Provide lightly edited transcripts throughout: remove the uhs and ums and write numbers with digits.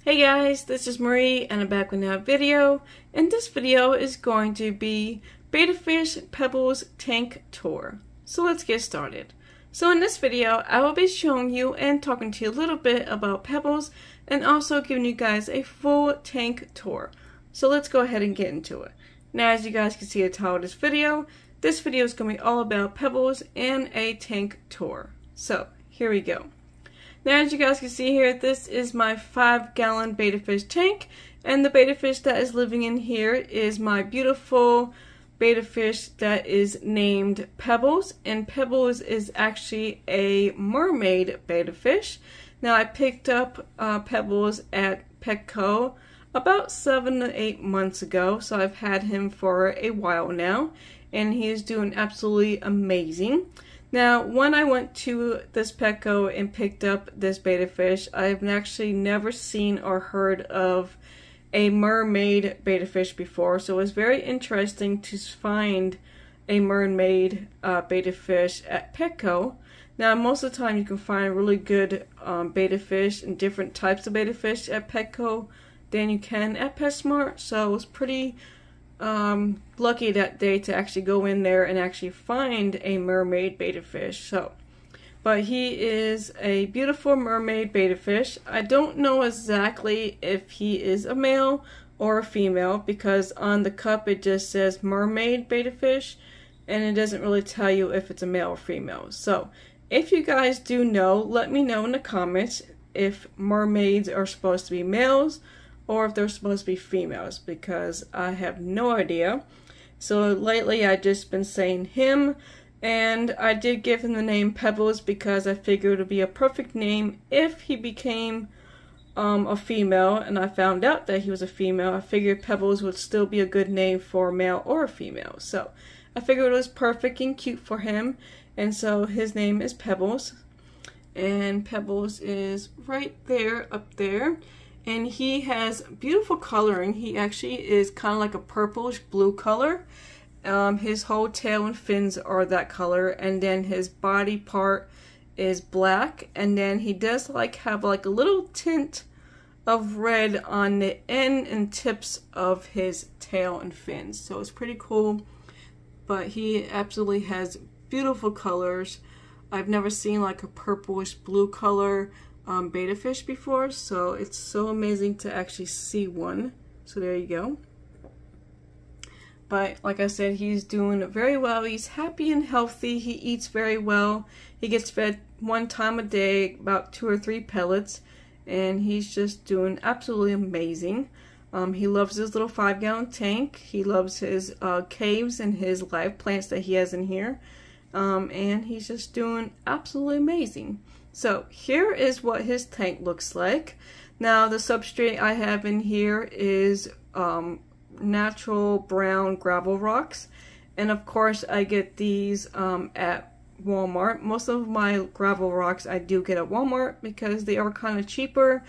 Hey guys, this is Marie and I'm back with another video, and this video is going to be Betta Fish Pebbles tank tour. So let's get started. So in this video I will be showing you and talking to you a little bit about Pebbles and also giving you guys a full tank tour. So let's go ahead and get into it. Now as you guys can see the title of this video is going to be all about Pebbles and a tank tour. So here we go. Now as you guys can see here, this is my 5-gallon betta fish tank, and the betta fish that is living in here is my beautiful betta fish that is named Pebbles, and Pebbles is actually a mermaid betta fish. Now I picked up Pebbles at Petco about 7 to 8 months ago, so I've had him for a while now, and he is doing absolutely amazing. Now, when I went to this Petco and picked up this betta fish, I've actually never seen or heard of a mermaid betta fish before, so it was very interesting to find a mermaid betta fish at Petco. Now, most of the time you can find really good betta fish and different types of betta fish at Petco than you can at PetSmart, so it was pretty lucky that day to actually go in there and actually find a mermaid betta fish. But he is a beautiful mermaid betta fish. I don't know exactly if he is a male or a female because on the cup it just says mermaid betta fish and it doesn't really tell you if it's a male or female. So if you guys do know, let me know in the comments if mermaids are supposed to be males or if they're supposed to be females, because I have no idea. So lately I've just been saying him, and I did give him the name Pebbles because I figured it would be a perfect name if he became a female, and I found out that he was a female. I figured Pebbles would still be a good name for a male or a female. So I figured it was perfect and cute for him, and so his name is Pebbles. And Pebbles is right there, up there. And he has beautiful coloring. He actually is kind of like a purplish blue color. His whole tail and fins are that color, and then his body part is black, and then he does have a little tint of red on the end and tips of his tail and fins. So it's pretty cool, but he absolutely has beautiful colors. I've never seen like a purplish blue color betta fish before, so it's so amazing to actually see one. So there you go. But like I said, he's doing very well. He's happy and healthy. He eats very well. He gets fed 1 time a day, about 2 or 3 pellets, and he's just doing absolutely amazing. He loves his little 5-gallon tank. He loves his caves and his live plants that he has in here, and he's just doing absolutely amazing. So here is what his tank looks like. Now the substrate I have in here is natural brown gravel rocks, and of course I get these at Walmart. Most of my gravel rocks I do get at Walmart because they are kind of cheaper,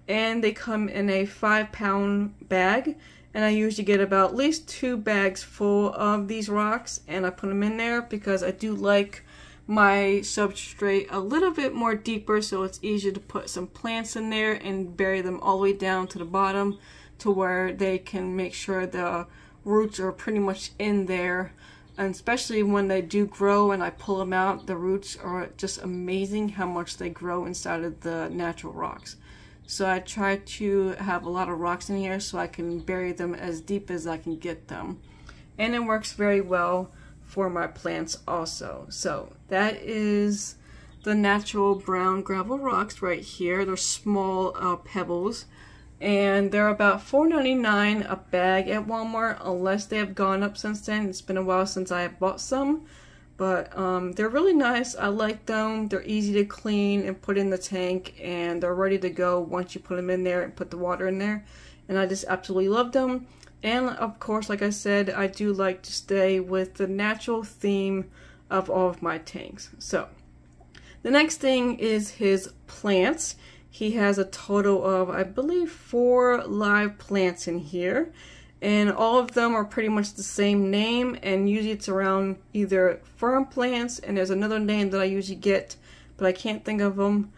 and they come in a 5-pound bag, and I usually get about at least 2 bags full of these rocks, and I put them in there because I do like my substrate a little bit more deeper, so it's easier to put some plants in there and bury them all the way down to the bottom to where they can make sure the roots are pretty much in there. And especially when they do grow and I pull them out, the roots are just amazing how much they grow inside of the natural rocks. So I try to have a lot of rocks in here so I can bury them as deep as I can get them, and it works very well for my plants also. So that is the natural brown gravel rocks right here. They're small pebbles, and they're about $4.99 a bag at Walmart, unless they have gone up since then. It's been a while since I have bought some, but they're really nice. I like them. They're easy to clean and put in the tank, and they're ready to go once you put them in there and put the water in there, and I just absolutely love them. And of course, like I said, I do like to stay with the natural theme of all of my tanks. So the next thing is his plants. He has a total of, I believe, 4 live plants in here, and all of them are pretty much the same name, and usually it's around either fern plants, and there's another name that I usually get, but I can't think of them.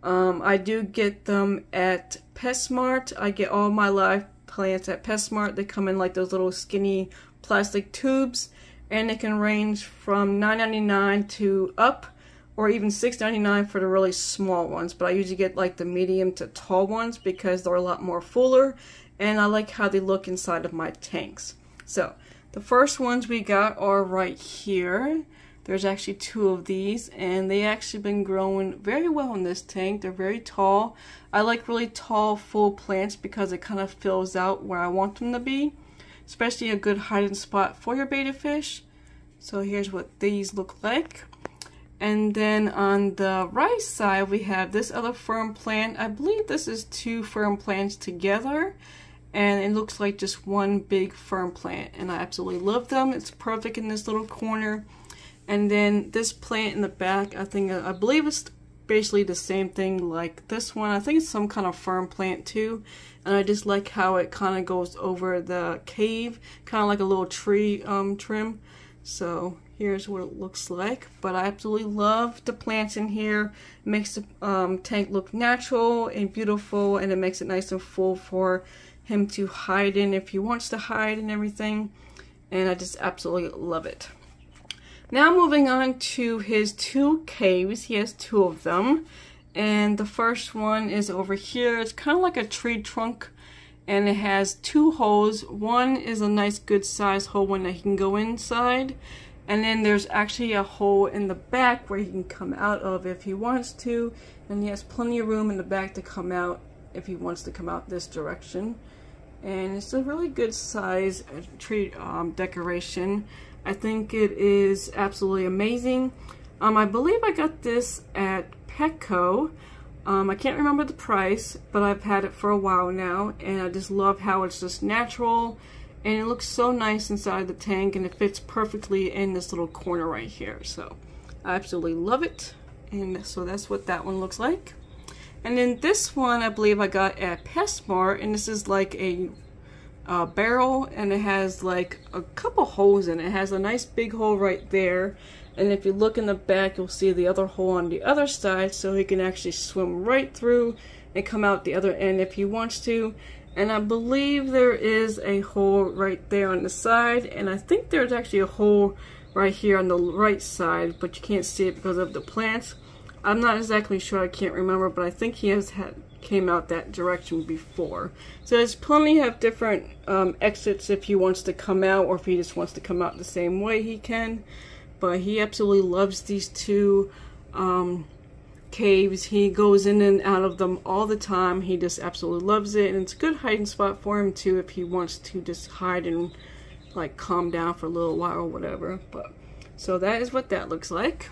I do get them at PetSmart. I get all my live plants at PetSmart. They come in like those little skinny plastic tubes, and it can range from $9.99 to up, or even $6.99 for the really small ones. But I usually get like the medium to tall ones because they're a lot more fuller, and I like how they look inside of my tanks. So the first ones we got are right here. There's actually 2 of these, and they actually been growing very well in this tank. They're very tall. I like really tall, full plants because it kind of fills out where I want them to be, especially a good hiding spot for your betta fish. So here's what these look like. And then on the right side, we have this other fern plant. I believe this is 2 fern plants together, and it looks like just one big fern plant, and I absolutely love them. It's perfect in this little corner. And then this plant in the back, I believe it's basically the same thing like this one. I think it's some kind of fern plant too. And I just like how it kind of goes over the cave, kind of like a little tree trim. So here's what it looks like. But I absolutely love the plants in here. It makes the tank look natural and beautiful, and it makes it nice and full for him to hide in if he wants to hide and everything. And I just absolutely love it. Now moving on to his 2 caves. He has 2 of them, and the first one is over here. It's kind of like a tree trunk, and it has 2 holes. One is a nice good sized hole one that he can go inside, and then there's actually a hole in the back where he can come out of if he wants to, and he has plenty of room in the back to come out if he wants to come out this direction. And it's a really good size tree decoration. I think it is absolutely amazing. I believe I got this at Petco. I can't remember the price, but I've had it for a while now, and I just love how it's just natural, and it looks so nice inside the tank, and it fits perfectly in this little corner right here. So I absolutely love it, and so that's what that one looks like. And then this one I believe I got at PetSmart, and this is like a barrel, and it has like a couple holes in it. It has a nice big hole right there, and if you look in the back you'll see the other hole on the other side, so he can actually swim right through and come out the other end if he wants to. And I believe there is a hole right there on the side, and I think there's actually a hole right here on the right side, but you can't see it because of the plants. I'm not exactly sure, I can't remember, but I think he has came out that direction before. So there's plenty of different exits if he wants to come out, or if he just wants to come out the same way he can. But he absolutely loves these 2 caves. He goes in and out of them all the time. He just absolutely loves it, and it's a good hiding spot for him too if he wants to just hide and like calm down for a little while or whatever. But so that is what that looks like.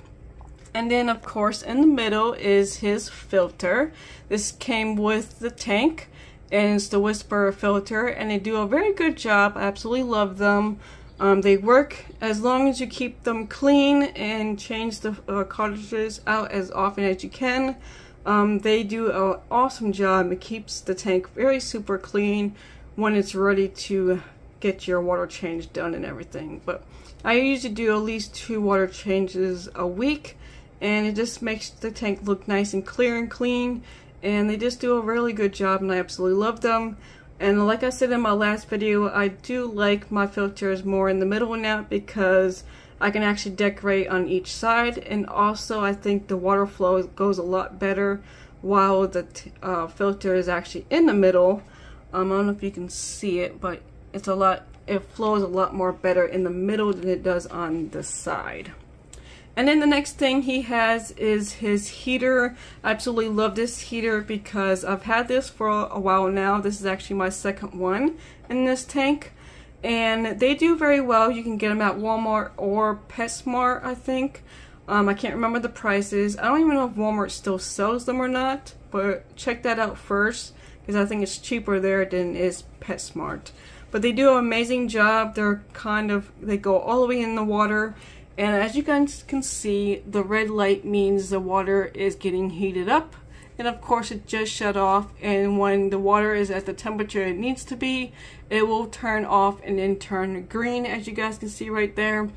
And then of course in the middle is his filter. This came with the tank, and it's the Whisper filter, and they do a very good job. I absolutely love them. They work as long as you keep them clean and change the cartridges out as often as you can. They do an awesome job. It keeps the tank very super clean when it's ready to get your water change done and everything. But I usually do at least 2 water changes a week, and it just makes the tank look nice and clear and clean, and they just do a really good job, and I absolutely love them. And like I said in my last video, I do like my filters more in the middle now because I can actually decorate on each side, and also I think the water flow goes a lot better while the filter is actually in the middle. I don't know if you can see it, but it flows a lot more better in the middle than it does on the side. And then the next thing he has is his heater. I absolutely love this heater because I've had this for a while now. This is actually my 2nd one in this tank, and they do very well. You can get them at Walmart or PetSmart, I think. I can't remember the prices. I don't even know if Walmart still sells them or not, but check that out first because I think it's cheaper there than is PetSmart. But they do an amazing job. They go all the way in the water. And as you guys can see, the red light means the water is getting heated up. And of course it just shut off, and when the water is at the temperature it needs to be, it will turn off and then turn green, as you guys can see right there.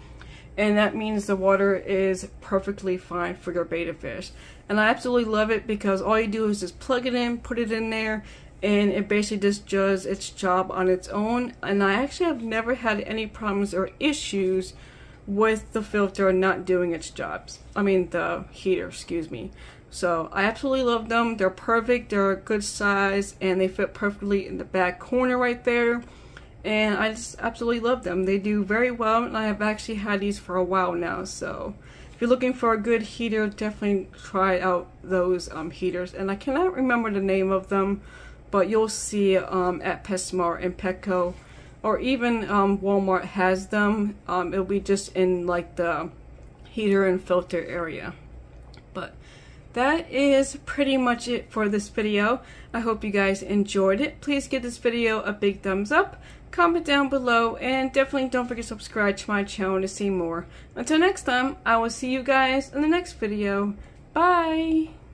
And that means the water is perfectly fine for your betta fish. and I absolutely love it because all you do is just plug it in, put it in there, and it basically just does its job on its own. And I actually have never had any problems or issues with the filter not doing its jobs. I mean the heater, excuse me. So I absolutely love them. They're perfect, they're a good size, and they fit perfectly in the back corner right there. And I just absolutely love them. They do very well, and I have actually had these for a while now. So if you're looking for a good heater, definitely try out those heaters. And I cannot remember the name of them, but you'll see at PetSmart and Petco, or even Walmart has them. It'll be just in like the heater and filter area. But that is pretty much it for this video. I hope you guys enjoyed it. Please give this video a big thumbs up, comment down below, and definitely don't forget to subscribe to my channel to see more. Until next time, I will see you guys in the next video. Bye!